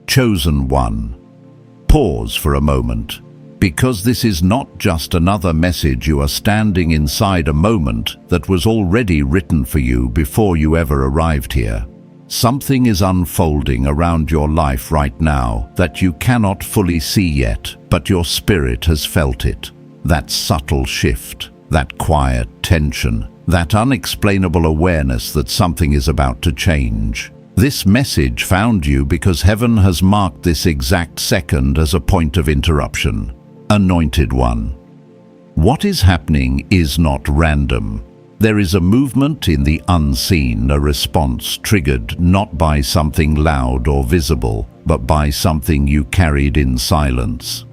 Chosen one. Pause for a moment, because this is not just another message. You are standing inside a moment that was already written for you before you ever arrived here. Something is unfolding around your life right now that you cannot fully see yet, but your spirit has felt it. That subtle shift, that quiet tension, that unexplainable awareness that something is about to change. This message found you because heaven has marked this exact second as a point of interruption. Anointed one. What is happening is not random. There is a movement in the unseen, a response triggered not by something loud or visible, but by something you carried in silence.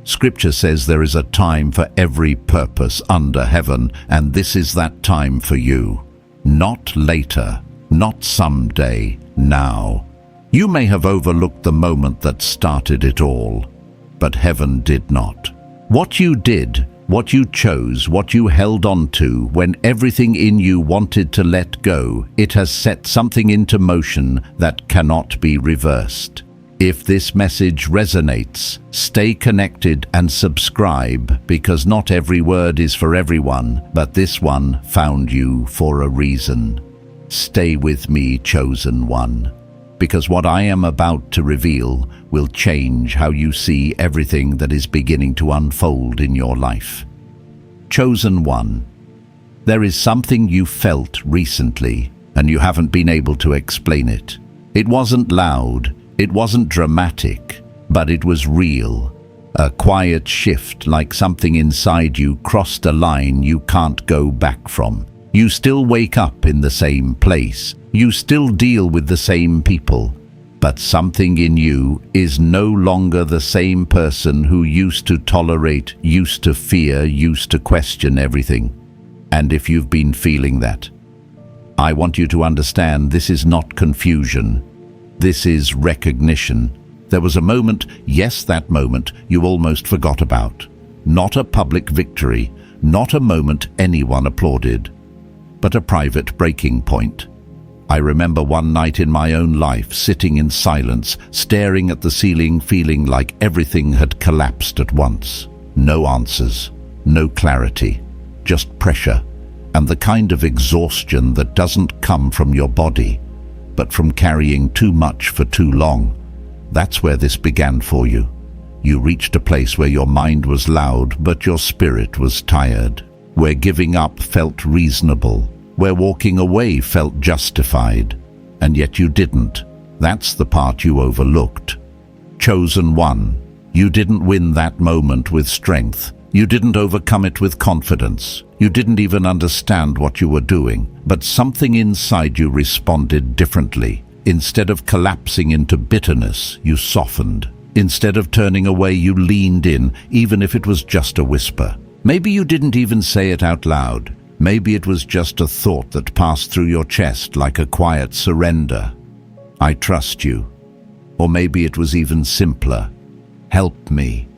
Scripture says there is a time for every purpose under heaven, and this is that time for you. Not later, not someday, now. You may have overlooked the moment that started it all, but heaven did not. What you did, what you chose, what you held on to when everything in you wanted to let go, it has set something into motion that cannot be reversed. If this message resonates, stay connected and subscribe, because not every word is for everyone, but this one found you for a reason. Stay with me, chosen one, because what I am about to reveal will change how you see everything that is beginning to unfold in your life. Chosen one. There is something you felt recently, and you haven't been able to explain it. It wasn't loud, it wasn't dramatic, but it was real. A quiet shift, like something inside you crossed a line you can't go back from. You still wake up in the same place. You still deal with the same people. But something in you is no longer the same person who used to tolerate, used to fear, used to question everything. And if you've been feeling that, I want you to understand this is not confusion. This is recognition. There was a moment, yes, that moment you almost forgot about. Not a public victory, not a moment anyone applauded, but a private breaking point. I remember one night in my own life, sitting in silence, staring at the ceiling, feeling like everything had collapsed at once. No answers, no clarity, just pressure, and the kind of exhaustion that doesn't come from your body, but from carrying too much for too long. That's where this began for you. You reached a place where your mind was loud, but your spirit was tired, where giving up felt reasonable, where walking away felt justified, and yet you didn't. That's the part you overlooked. Chosen one. You didn't win that moment with strength. You didn't overcome it with confidence. You didn't even understand what you were doing, but something inside you responded differently. Instead of collapsing into bitterness, you softened. Instead of turning away, you leaned in, even if it was just a whisper. Maybe you didn't even say it out loud. Maybe it was just a thought that passed through your chest like a quiet surrender. I trust you. Or maybe it was even simpler. Help me.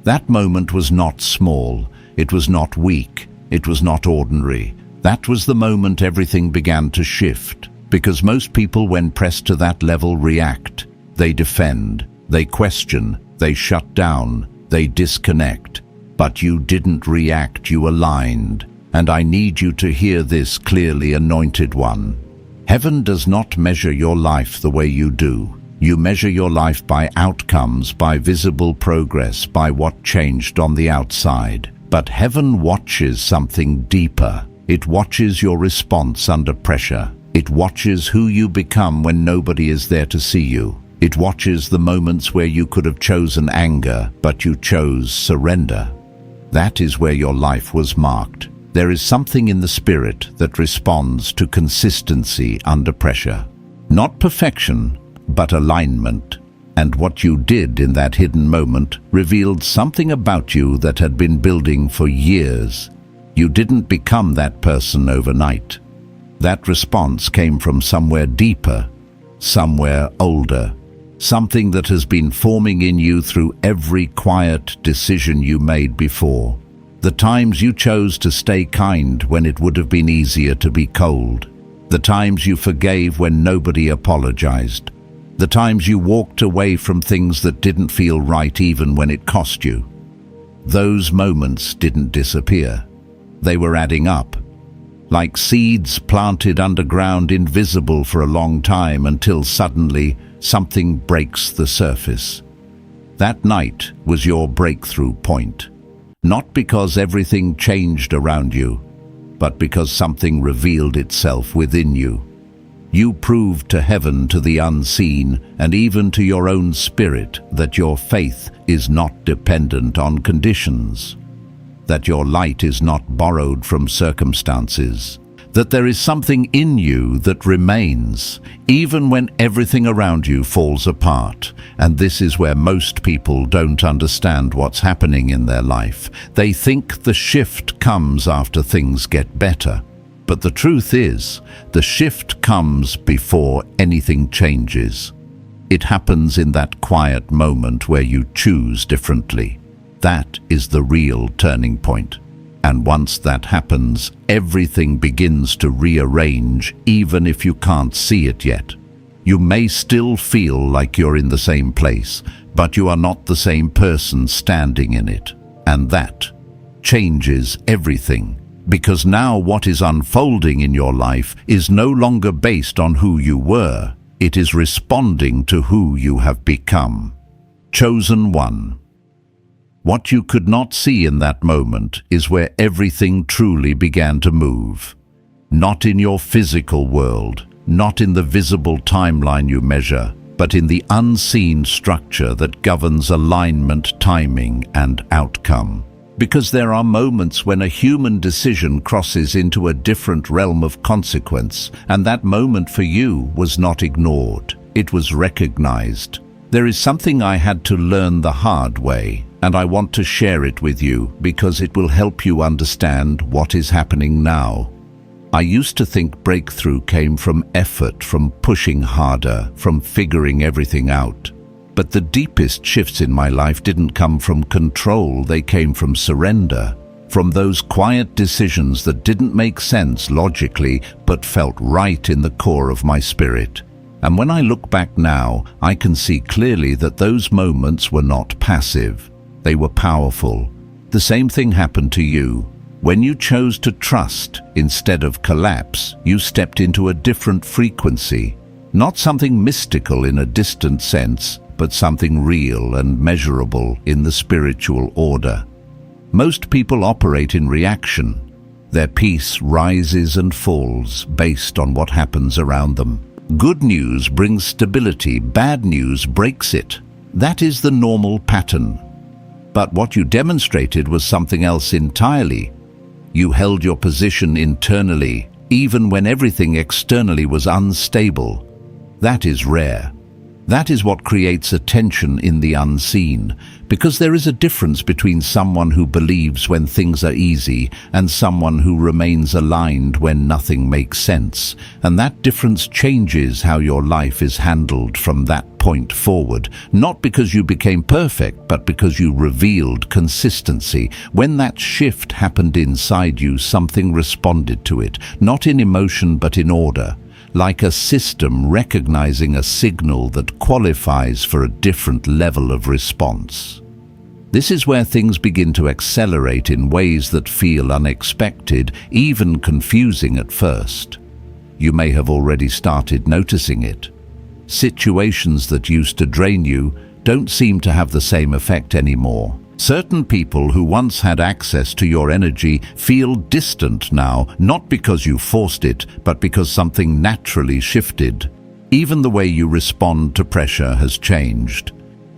That moment was not small. It was not weak. It was not ordinary. That was the moment everything began to shift. Because most people, when pressed to that level, react. They defend. They question. They shut down. They disconnect. But you didn't react. You aligned. And I need you to hear this clearly, anointed one. Heaven does not measure your life the way you do. You measure your life by outcomes, by visible progress, by what changed on the outside. But heaven watches something deeper. It watches your response under pressure. It watches who you become when nobody is there to see you. It watches the moments where you could have chosen anger, but you chose surrender. That is where your life was marked. There is something in the spirit that responds to consistency under pressure. Not perfection, but alignment. And what you did in that hidden moment revealed something about you that had been building for years. You didn't become that person overnight. That response came from somewhere deeper, somewhere older. Something that has been forming in you through every quiet decision you made before. The times you chose to stay kind when it would have been easier to be cold. The times you forgave when nobody apologized. The times you walked away from things that didn't feel right even when it cost you. Those moments didn't disappear. They were adding up, like seeds planted underground, invisible for a long time, until suddenly something breaks the surface. That night was your breakthrough point, not because everything changed around you, but because something revealed itself within you. You proved to heaven, to the unseen, and even to your own spirit that your faith is not dependent on conditions, that your light is not borrowed from circumstances, that there is something in you that remains, even when everything around you falls apart. And this is where most people don't understand what's happening in their life. They think the shift comes after things get better. But the truth is, the shift comes before anything changes. It happens in that quiet moment where you choose differently. That is the real turning point. And once that happens, everything begins to rearrange, even if you can't see it yet. You may still feel like you're in the same place, but you are not the same person standing in it. And that changes everything. Because now what is unfolding in your life is no longer based on who you were. It is responding to who you have become. Chosen one. What you could not see in that moment is where everything truly began to move. Not in your physical world, not in the visible timeline you measure, but in the unseen structure that governs alignment, timing, and outcome. Because there are moments when a human decision crosses into a different realm of consequence, and that moment for you was not ignored. It was recognized. There is something I had to learn the hard way, and I want to share it with you because it will help you understand what is happening now. I used to think breakthrough came from effort, from pushing harder, from figuring everything out. But the deepest shifts in my life didn't come from control, they came from surrender, from those quiet decisions that didn't make sense logically, but felt right in the core of my spirit. And when I look back now, I can see clearly that those moments were not passive, they were powerful. The same thing happened to you. When you chose to trust instead of collapse, you stepped into a different frequency, not something mystical in a distant sense, but something real and measurable in the spiritual order. Most people operate in reaction. Their peace rises and falls based on what happens around them. Good news brings stability, bad news breaks it. That is the normal pattern. But what you demonstrated was something else entirely. You held your position internally, even when everything externally was unstable. That is rare. That is what creates a tension in the unseen, because there is a difference between someone who believes when things are easy and someone who remains aligned when nothing makes sense. And that difference changes how your life is handled from that point forward, not because you became perfect, but because you revealed consistency. When that shift happened inside you, something responded to it, not in emotion but in order. Like a system recognizing a signal that qualifies for a different level of response. This is where things begin to accelerate in ways that feel unexpected, even confusing at first. You may have already started noticing it. Situations that used to drain you don't seem to have the same effect anymore. Certain people who once had access to your energy feel distant now, not because you forced it, but because something naturally shifted. Even the way you respond to pressure has changed.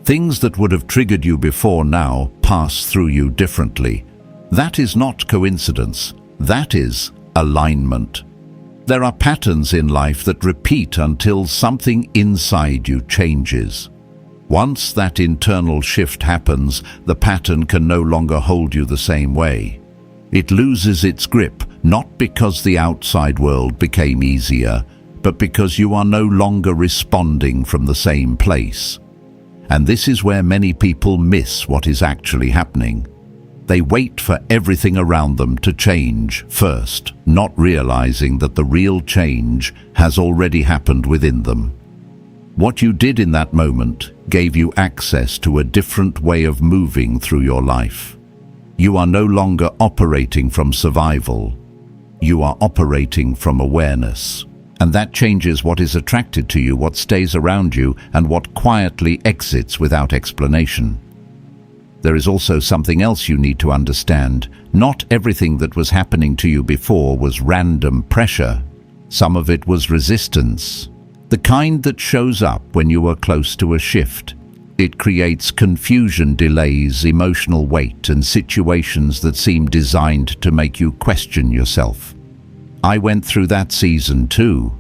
Things that would have triggered you before now pass through you differently. That is not coincidence. That is alignment. There are patterns in life that repeat until something inside you changes. Once that internal shift happens, the pattern can no longer hold you the same way. It loses its grip, not because the outside world became easier, but because you are no longer responding from the same place. And this is where many people miss what is actually happening. They wait for everything around them to change first, not realizing that the real change has already happened within them. What you did in that moment gave you access to a different way of moving through your life. You are no longer operating from survival. You are operating from awareness. And that changes what is attracted to you, what stays around you, and what quietly exits without explanation. There is also something else you need to understand. Not everything that was happening to you before was random pressure. Some of it was resistance. The kind that shows up when you are close to a shift. It creates confusion, delays, emotional weight, and situations that seem designed to make you question yourself. I went through that season too.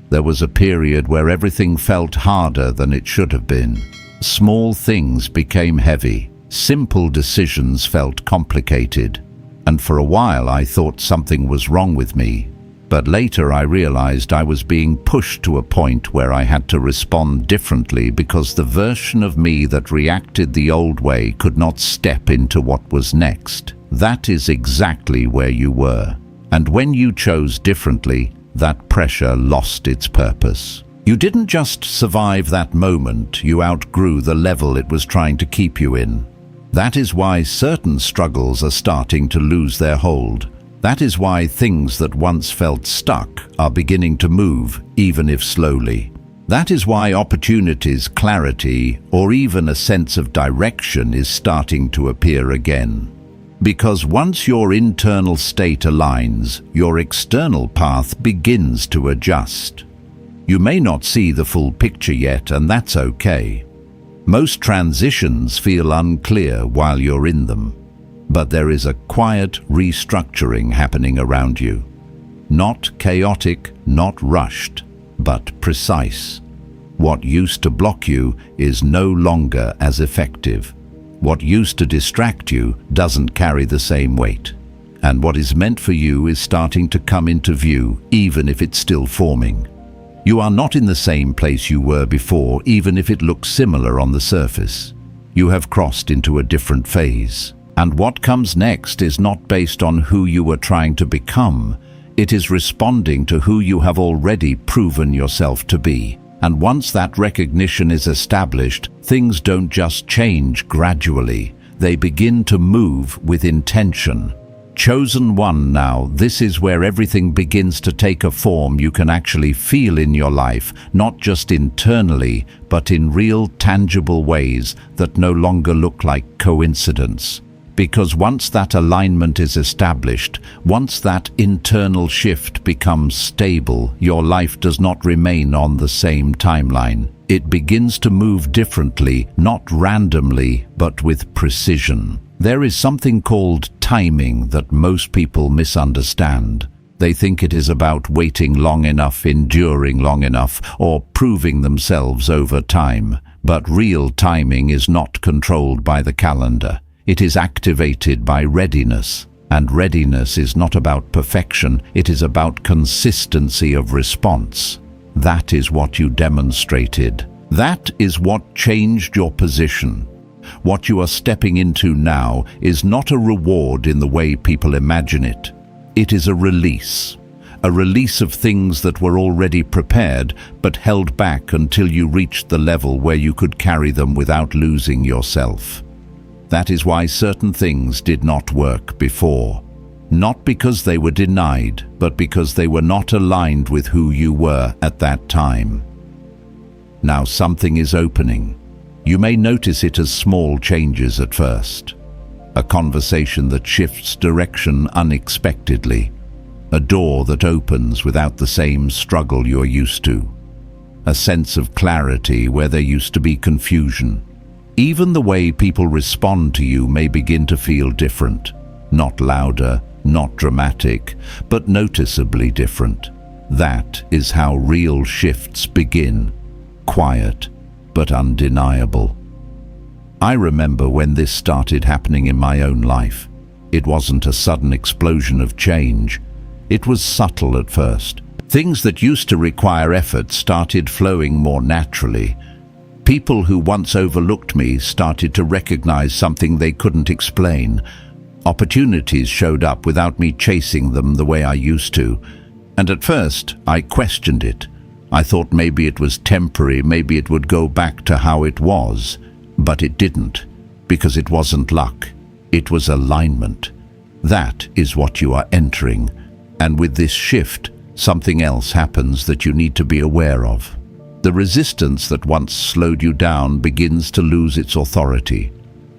There was a period where everything felt harder than it should have been. Small things became heavy. Simple decisions felt complicated. And for a while I thought something was wrong with me. But later I realized I was being pushed to a point where I had to respond differently because the version of me that reacted the old way could not step into what was next. That is exactly where you were. And when you chose differently, that pressure lost its purpose. You didn't just survive that moment, you outgrew the level it was trying to keep you in. That is why certain struggles are starting to lose their hold. That is why things that once felt stuck are beginning to move, even if slowly. That is why opportunities, clarity, or even a sense of direction is starting to appear again. Because once your internal state aligns, your external path begins to adjust. You may not see the full picture yet, and that's okay. Most transitions feel unclear while you're in them, but there is a quiet restructuring happening around you. Not chaotic, not rushed, but precise. What used to block you is no longer as effective. What used to distract you doesn't carry the same weight. And what is meant for you is starting to come into view, even if it's still forming. You are not in the same place you were before, even if it looks similar on the surface. You have crossed into a different phase. And what comes next is not based on who you were trying to become. It is responding to who you have already proven yourself to be. And once that recognition is established, things don't just change gradually. They begin to move with intention. Chosen one now, this is where everything begins to take a form you can actually feel in your life, not just internally, but in real, tangible ways that no longer look like coincidence. Because once that alignment is established, once that internal shift becomes stable, your life does not remain on the same timeline. It begins to move differently, not randomly, but with precision. There is something called timing that most people misunderstand. They think it is about waiting long enough, enduring long enough, or proving themselves over time. But real timing is not controlled by the calendar. It is activated by readiness. And readiness is not about perfection, it is about consistency of response. That is what you demonstrated. That is what changed your position. What you are stepping into now is not a reward in the way people imagine it. It is a release of things that were already prepared but held back until you reached the level where you could carry them without losing yourself. That is why certain things did not work before. Not because they were denied, but because they were not aligned with who you were at that time. Now something is opening. You may notice it as small changes at first. A conversation that shifts direction unexpectedly. A door that opens without the same struggle you're used to. A sense of clarity where there used to be confusion. Even the way people respond to you may begin to feel different. Not louder, not dramatic, but noticeably different. That is how real shifts begin. Quiet, but undeniable. I remember when this started happening in my own life. It wasn't a sudden explosion of change. It was subtle at first. Things that used to require effort started flowing more naturally. People who once overlooked me started to recognize something they couldn't explain. Opportunities showed up without me chasing them the way I used to. And at first, I questioned it. I thought maybe it was temporary, maybe it would go back to how it was, but it didn't, because it wasn't luck. It was alignment. That is what you are entering, and with this shift, something else happens that you need to be aware of. The resistance that once slowed you down begins to lose its authority,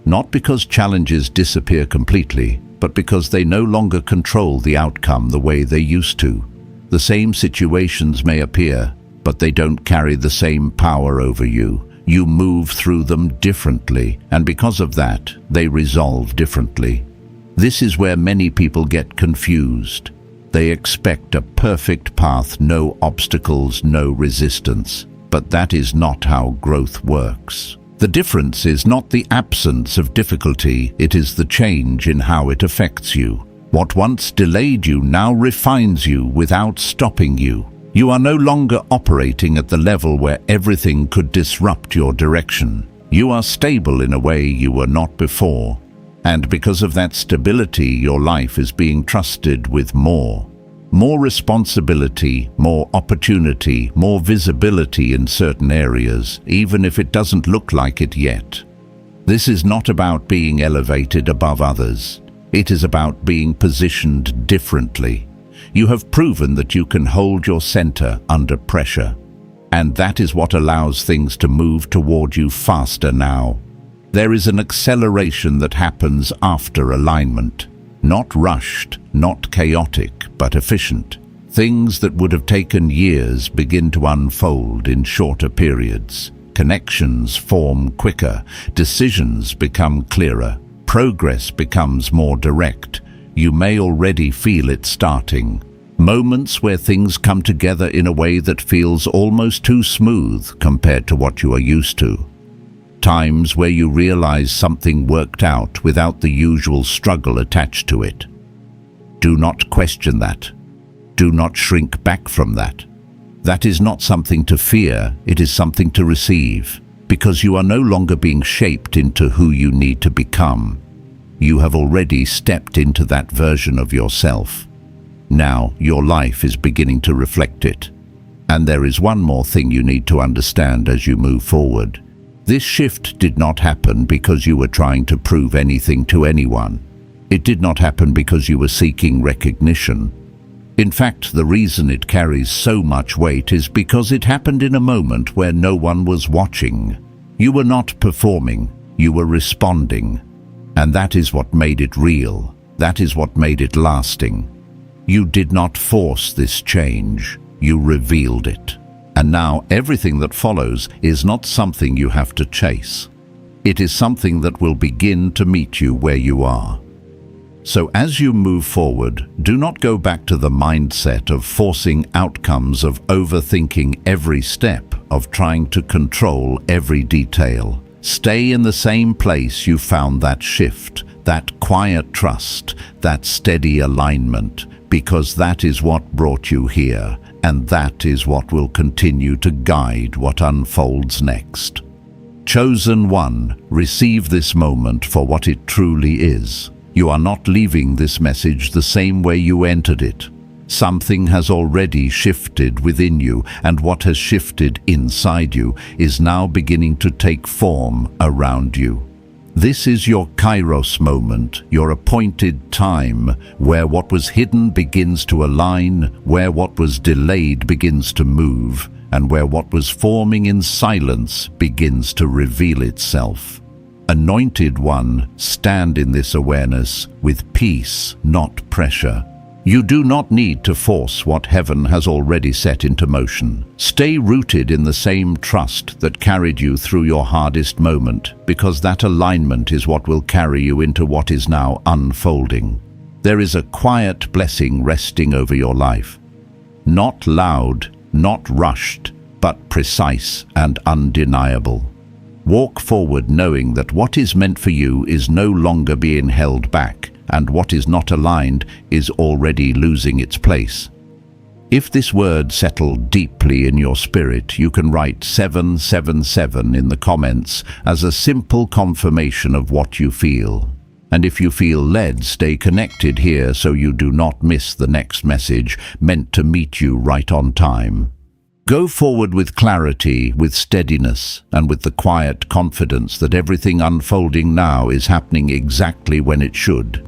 not because challenges disappear completely, but because they no longer control the outcome the way they used to. The same situations may appear, but they don't carry the same power over you. You move through them differently, and because of that, they resolve differently. This is where many people get confused. They expect a perfect path, no obstacles, no resistance. But that is not how growth works. The difference is not the absence of difficulty, it is the change in how it affects you. What once delayed you now refines you without stopping you. You are no longer operating at the level where everything could disrupt your direction. You are stable in a way you were not before. And because of that stability, your life is being trusted with more. More responsibility, more opportunity, more visibility in certain areas, even if it doesn't look like it yet. This is not about being elevated above others. It is about being positioned differently. You have proven that you can hold your center under pressure, and that is what allows things to move toward you faster now. There is an acceleration that happens after alignment. Not rushed, not chaotic, but efficient. Things that would have taken years begin to unfold in shorter periods. Connections form quicker, decisions become clearer, progress becomes more direct. You may already feel it starting. Moments where things come together in a way that feels almost too smooth compared to what you are used to. Times where you realize something worked out without the usual struggle attached to it. Do not question that. Do not shrink back from that. That is not something to fear, it is something to receive, because you are no longer being shaped into who you need to become. You have already stepped into that version of yourself. Now your life is beginning to reflect it. And there is one more thing you need to understand as you move forward. This shift did not happen because you were trying to prove anything to anyone. It did not happen because you were seeking recognition. In fact, the reason it carries so much weight is because it happened in a moment where no one was watching. You were not performing, you were responding. And that is what made it real. That is what made it lasting. You did not force this change, you revealed it. And now everything that follows is not something you have to chase. It is something that will begin to meet you where you are. So as you move forward, do not go back to the mindset of forcing outcomes, of overthinking every step, of trying to control every detail. Stay in the same place you found that shift, that quiet trust, that steady alignment, because that is what brought you here. And that is what will continue to guide what unfolds next. Chosen one, receive this moment for what it truly is. You are not leaving this message the same way you entered it. Something has already shifted within you, and what has shifted inside you is now beginning to take form around you. This is your Kairos moment, your appointed time, where what was hidden begins to align, where what was delayed begins to move, and where what was forming in silence begins to reveal itself. Anointed one, stand in this awareness with peace, not pressure. You do not need to force what heaven has already set into motion. Stay rooted in the same trust that carried you through your hardest moment, because that alignment is what will carry you into what is now unfolding. There is a quiet blessing resting over your life. Not loud, not rushed, but precise and undeniable. Walk forward knowing that what is meant for you is no longer being held back, and what is not aligned is already losing its place. If this word settled deeply in your spirit, you can write 777 in the comments as a simple confirmation of what you feel. And if you feel led, stay connected here so you do not miss the next message meant to meet you right on time. Go forward with clarity, with steadiness, and with the quiet confidence that everything unfolding now is happening exactly when it should.